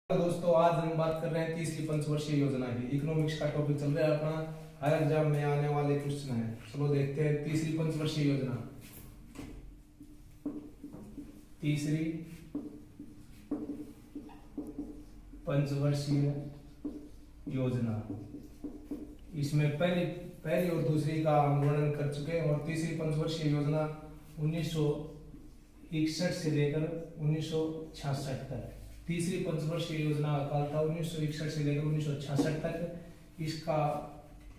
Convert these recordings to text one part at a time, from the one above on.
दोस्तों, आज हम बात कर रहे हैं तीसरी पंचवर्षीय योजना की। इकोनॉमिक्स का टॉपिक चल रहा है अपना, हर एग्जाम में आने वाले क्वेश्चन है। चलो देखते हैं तीसरी पंचवर्षीय योजना। तीसरी पंचवर्षीय योजना, इसमें पहली और दूसरी का हम वर्णन कर चुके हैं। और तीसरी पंचवर्षीय योजना 1961 से लेकर 1966 तक। तीसरी पंचवर्षीय योजना का काल था 1961 से लेकर 1966 तक। इसका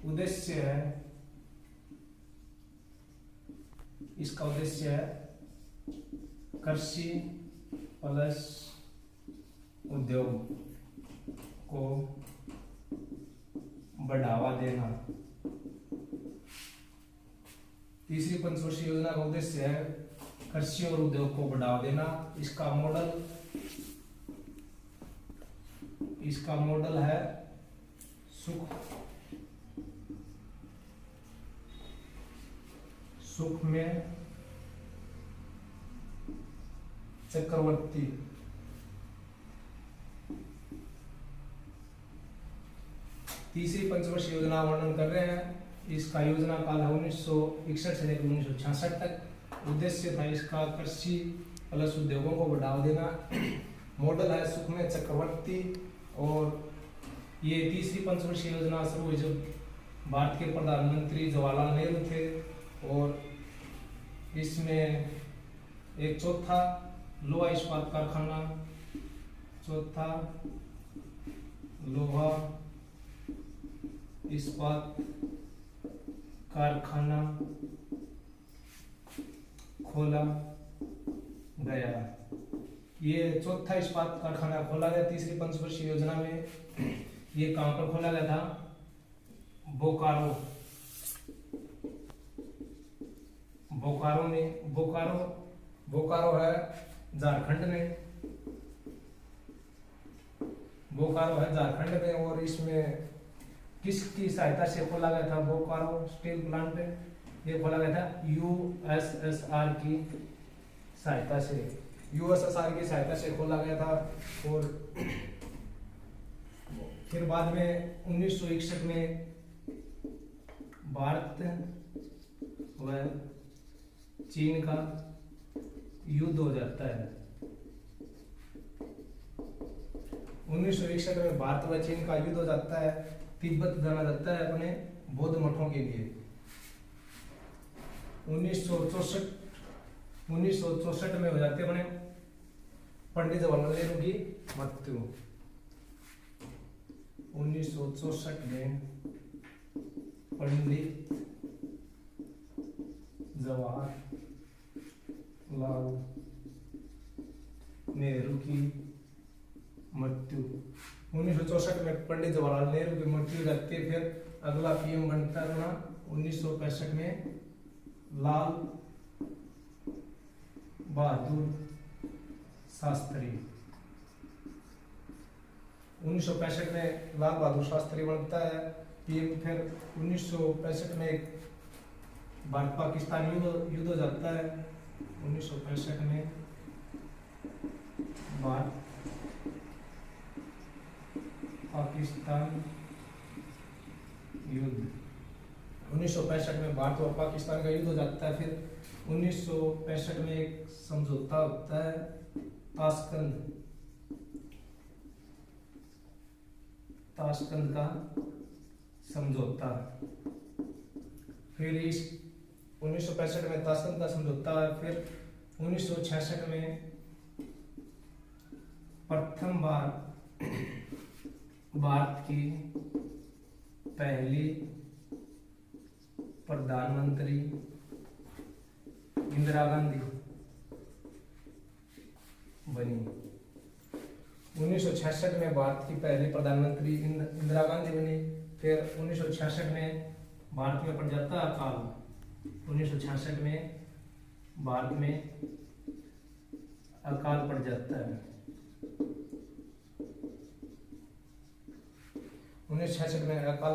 उद्देश्य है कृषि प्लस उद्योग को बढ़ावा देना। तीसरी पंचवर्षीय योजना का उद्देश्य है कृषि और उद्योग को बढ़ावा देना। इसका मॉडल है सुख में चक्रवर्ती। तीसरी पंचवर्षीय योजना वर्णन कर रहे हैं। इसका योजना काल है 1961 से लेकर 1966 तक। उद्देश्य था इसका कृषि प्लस उद्योगों को बढ़ावा देना। मॉडल है सुख में चक्रवर्ती। और ये तीसरी पंचवर्षीय योजना शुरू हुई जब भारत के प्रधानमंत्री जवाहरलाल नेहरू थे। और इसमें एक चौथा लोहा इस्पात कारखाना, चौथा लोहा इस्पात कारखाना खोला गया। ये चौथा इस्पात कारखाना खोला गया तीसरी पंचवर्षीय योजना में। ये कहां पर खोला गया था? बोकारो है झारखंड में। और इसमें किसकी सहायता से खोला गया था? बोकारो स्टील प्लांट ये खोला गया था यूएसएसआर की सहायता से खोला गया था। और फिर बाद में 1961 में भारत व चीन का युद्ध हो जाता है। 1961 में भारत व चीन का युद्ध हो जाता है। तिब्बत जाना जाता है अपने बौद्ध मठों के लिए। 1964 में हो जाती है अपने पंडित जवाहरलाल नेहरू की मृत्यु। 1964 में पंडित जवाहरलाल नेहरू की मृत्यु। 1964 में पंडित जवाहरलाल नेहरू की मृत्यु जाती है। फिर अगला पीएम बनता है 1965 में लाल बहादुर शास्त्री। 1965 में लाल बहादुर शास्त्री बनता है पीएम। फिर 1965 में भारत पाकिस्तान युद्ध हो जाता है। 1965 में भारत पाकिस्तान युद्ध। 1965 में भारत और पाकिस्तान का युद्ध हो जाता है। फिर 1965 में एक समझौता होता है ताशकंद का समझौता। फिर इस 1965 में ताशकंद का समझौता है। फिर 1966 में प्रथम बार भारत की पहली प्रधानमंत्री इंदिरा गांधी बनी। 1966 में भारत की पहली प्रधानमंत्री इंदिरा गांधी बनी। फिर 1966 में भारत में पड़ जाता है अकाल। 1966 में भारत में अकाल पड़ जाता है। 1966 में अकाल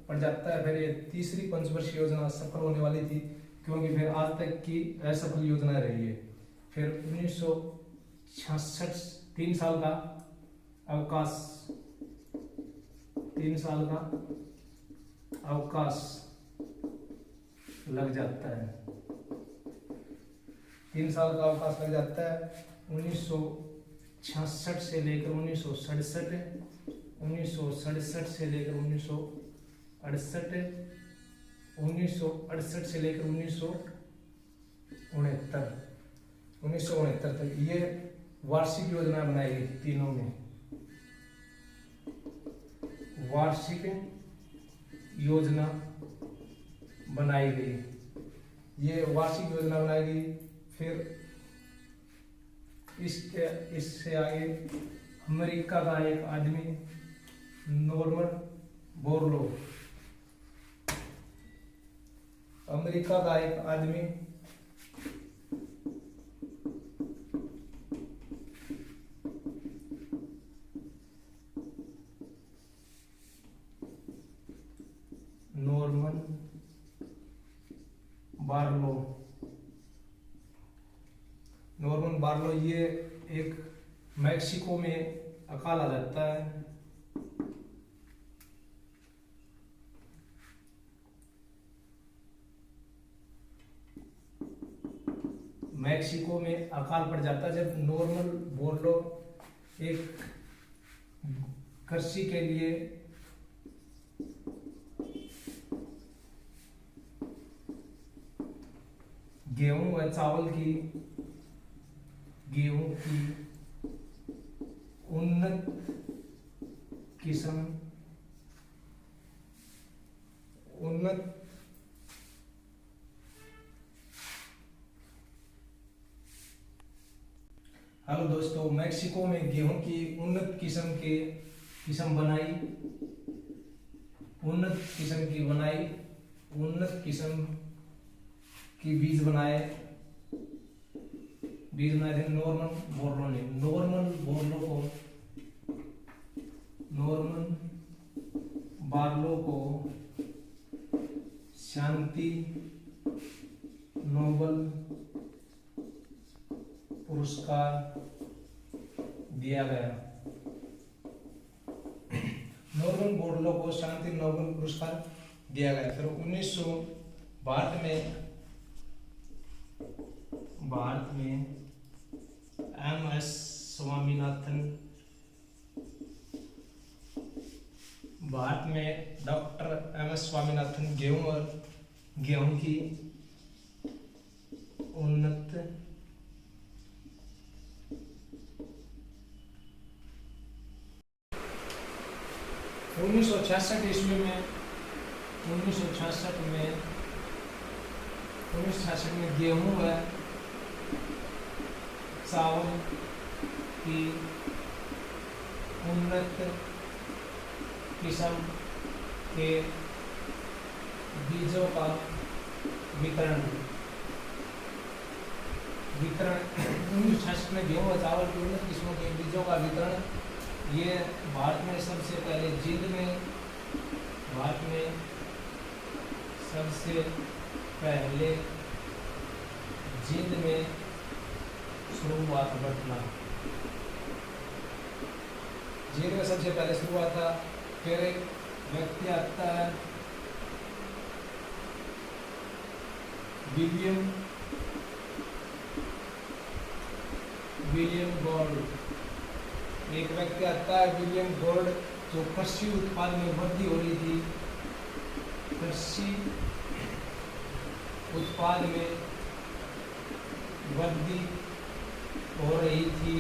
पड़ जाता है। फिर ये तीसरी पंचवर्षीय योजना सफल होने वाली थी, क्योंकि फिर आज तक की असफल योजना रही है। फिर 1966 3 साल का अवकाश, 3 साल का अवकाश लग जाता है, 3 साल का अवकाश लग जाता है। 1966 से लेकर 1967, 1967 से लेकर 1968, 1968 से लेकर 1969 तक ये वार्षिक योजना बनाई गई, तीनों में वार्षिक योजना बनाई गई, ये वार्षिक योजना बनाई गई। फिर इससे आगे अमेरिका का एक आदमी नॉर्मन बोरलो, अमेरिका का एक आदमी नॉर्मन बार्लो, नॉर्मन बार्लो ये एक मैक्सिको में अकाल आ जाता है। मैक्सिको में अकाल पड़ जाता है जब नॉर्मन बोरलो एक कृषि के लिए गेहूं व चावल की उन्नत किस्म हेलो दोस्तों, मैक्सिको में गेहूं की उन्नत किस्म बनाई, उन्नत किस्म की बीज बनाए थे नॉर्मन बार्लो को शांति नोबेल पुरस्कार दिया गया। नॉर्मन बोरलो को शांति नोबेल पुरस्कार दिया गया। फिर 1900 भारत में एम.एस. स्वामीनाथन, भारत में डॉक्टर एम.एस. स्वामीनाथन गेहूं की उन्नत उन्नीस सौ 1966 में गेहूं व चावल की उन्नत किस्म के बीजों का वितरण 1966 में गेहूं व चावल की उन्नत किस्मों के बीजों का वितरण ये भारत में सबसे पहले जींद में शुरुआत घटना, जींद में सबसे पहले शुरुआत था। फिर एक व्यक्ति आता है विलियम गॉर्ड, एक व्यक्ति आता है विलियम गॉर्ड, जो कृषि उत्पाद में वृद्धि हो रही थी, कृषि उत्पाद में वृद्धि हो रही थी।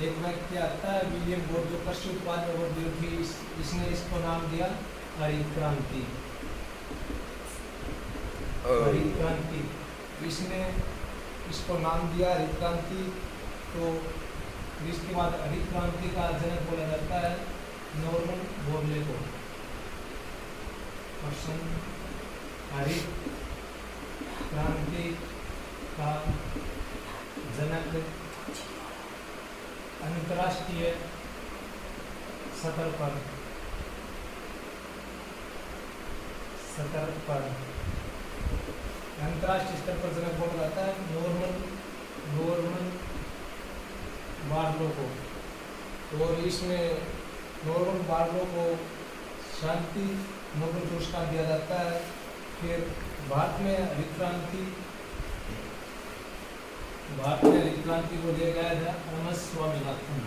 एक व्यक्ति आता है विलियम गॉर्ड, जो कृषि उत्पाद में वृद्धि हुई थी, इसने इसको नाम दिया हरित क्रांति। इसने इसको नाम दिया हरित क्रांति। तो इसके बाद हरित क्रांति का जनक बोला जाता है नॉर्मन बोरले को। हरित क्रांति का जनक अंतर्राष्ट्रीय सतर पर अंतर्राष्ट्रीय स्तर पर जनक बोला जाता है नॉर्मन बार्लो को। और इसमें नॉर्मल बार्डरों को शांति नोबेल पुरस्कार दिया जाता है। फिर भारत में हरित क्रांति को दिया गया था MS स्वामीनाथन।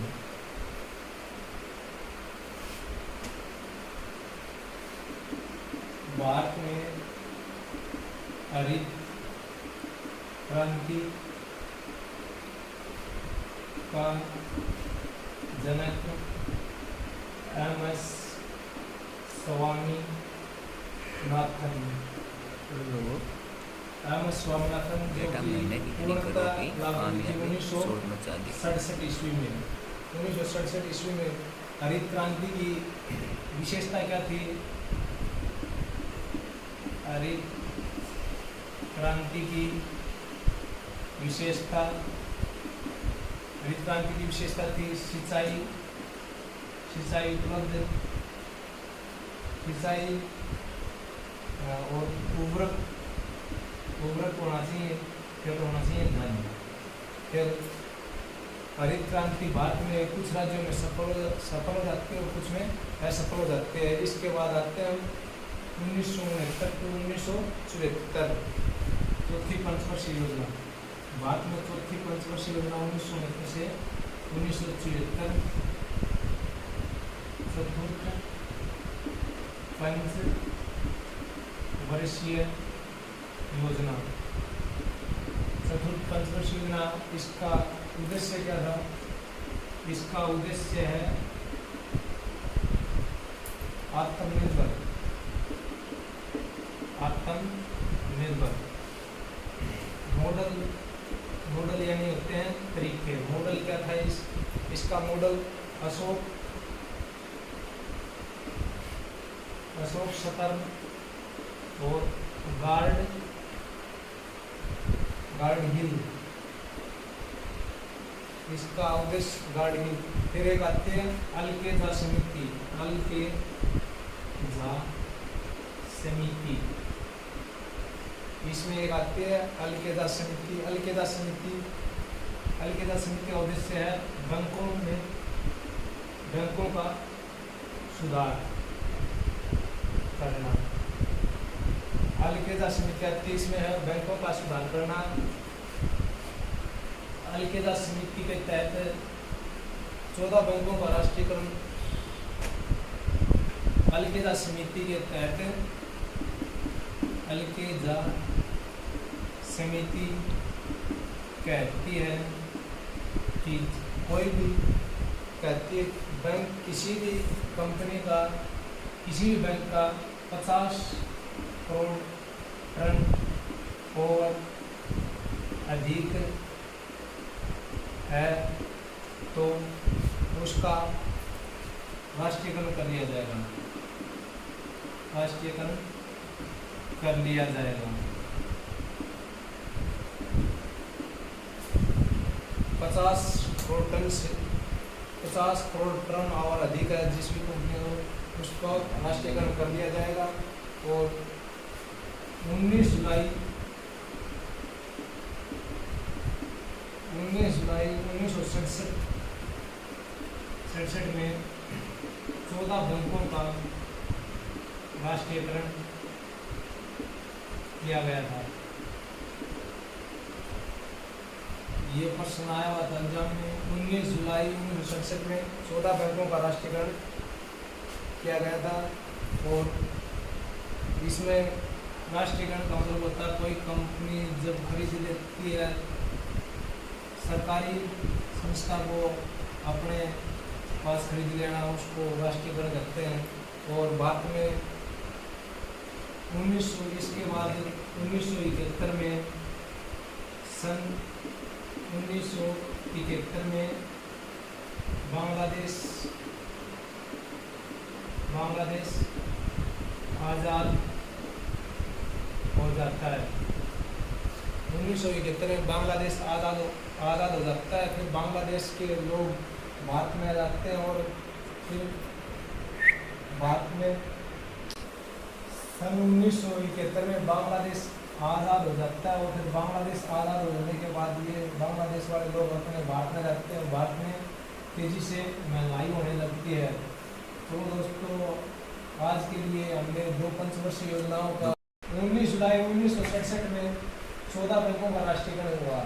भारत में हरित क्रांति का जनक MS स्वामीनाथन। MS स्वामीनाथन जो कि पूर्णतः लागू की 1967 ईस्वी में 1967 ईस्वी में हरित क्रांति की विशेषता क्या थी? हरित क्रांति की विशेषता थी सिंचाई उपलब्ध, सिंचाई और उर्वरक होना चाहिए, फिर होना चाहिए धन। फिर हरित क्रांति भारत में कुछ राज्यों में सफल हो जाती है और कुछ में असफल हो जाते हैं। इसके बाद आते हैं 1969 टू 1974 चौथी पंचवर्षीय योजना। भारत में चौथी पंचवर्षीय योजना 1969 से 1974 चतुर्थ पंचवर्षीय योजना। चतुर्थ पंचवर्षीय योजना, इसका उद्देश्य क्या था? इसका उद्देश्य है आत्मनिर्भर मॉडल यानी होते हैं तरीके। मॉडल क्या था? इसका मॉडल अशोक सतर्क और गार्ड हिल, इसका उद्देश्य गार्ड हिल। फिर एक आते हैं अलकेजा समिति। इसमें एक आती है अलकेदा समिति का उद्देश्य है बैंकों का सुधार करना। अलकेदा समिति आती इसमें है बैंकों का सुधार करना। अलकेदा समिति के तहत 14 बैंकों का राष्ट्रीयकरण। अलकेदा समिति के तहत अलकेदा समिति कहती है कि कोई भी बैंक किसी भी बैंक का 50 करोड़ टन और अधिक है तो उसका राष्ट्रीयकरण कर लिया जाएगा। 50 करोड़ टन और अधिक है जिस भी कंपनी हो उसको राष्ट्रीयकरण कर लिया जाएगा। और 19 जुलाई 1967 में 14 बैंकों का राष्ट्रीयकरण किया गया था। ये प्रश्न आया हुआ था एग्जाम में। 19 जुलाई 1967 में 14 बैंकों का राष्ट्रीयकरण किया गया था। और इसमें राष्ट्रीयकरण का मतलब होता है कोई कंपनी जब खरीद लेती है सरकारी संस्था को अपने पास खरीद लेना, उसको राष्ट्रीयकरण करते हैं। और भारत में 1900 इसके बाद 1971 में सन 1971 में बांग्लादेश आज़ाद हो जाता है। 1971 में बांग्लादेश आज़ाद हो जाता है। फिर बांग्लादेश के लोग भारत में आ जाते हैं और फिर भारत में सन 1971 में बांग्लादेश आज़ाद हो जाता है। और फिर बांग्लादेश आज़ाद हो जाने के बाद ये बांग्लादेश वाले लोग अपने भारत में रहते हैं। भारत में तेज़ी से महंगाई होने लगती है। तो दोस्तों आज के लिए हमने 2 पंचवर्षीय योजनाओं का 19 जुलाई 1967 में 14 बैंकों का राष्ट्रीयकरण हुआ।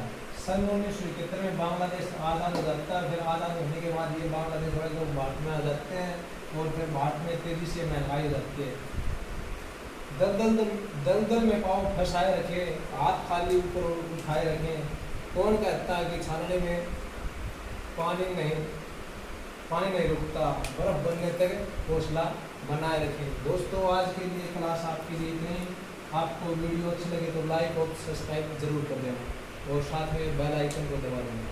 सन 1971 में बांग्लादेश आज़ाद हो जाता है। फिर आज़ाद होने के बाद ये बांग्लादेश वाले लोग भारत में आ जाते हैं और फिर भारत में तेज़ी से महंगाई हो जाती है। दलदल में पाँव फंसाए रखे, हाथ खाली ऊपर उठाए रखें। कौन कहता है कि छानने में पानी नहीं रुकता, बर्फ बनने तक हौसला बनाए रखें। दोस्तों आज के लिए क्लास आपके लिए इतनी ही। आपको वीडियो अच्छी लगे तो लाइक और सब्सक्राइब जरूर कर देना और साथ में बेल आइकन को दबा देना।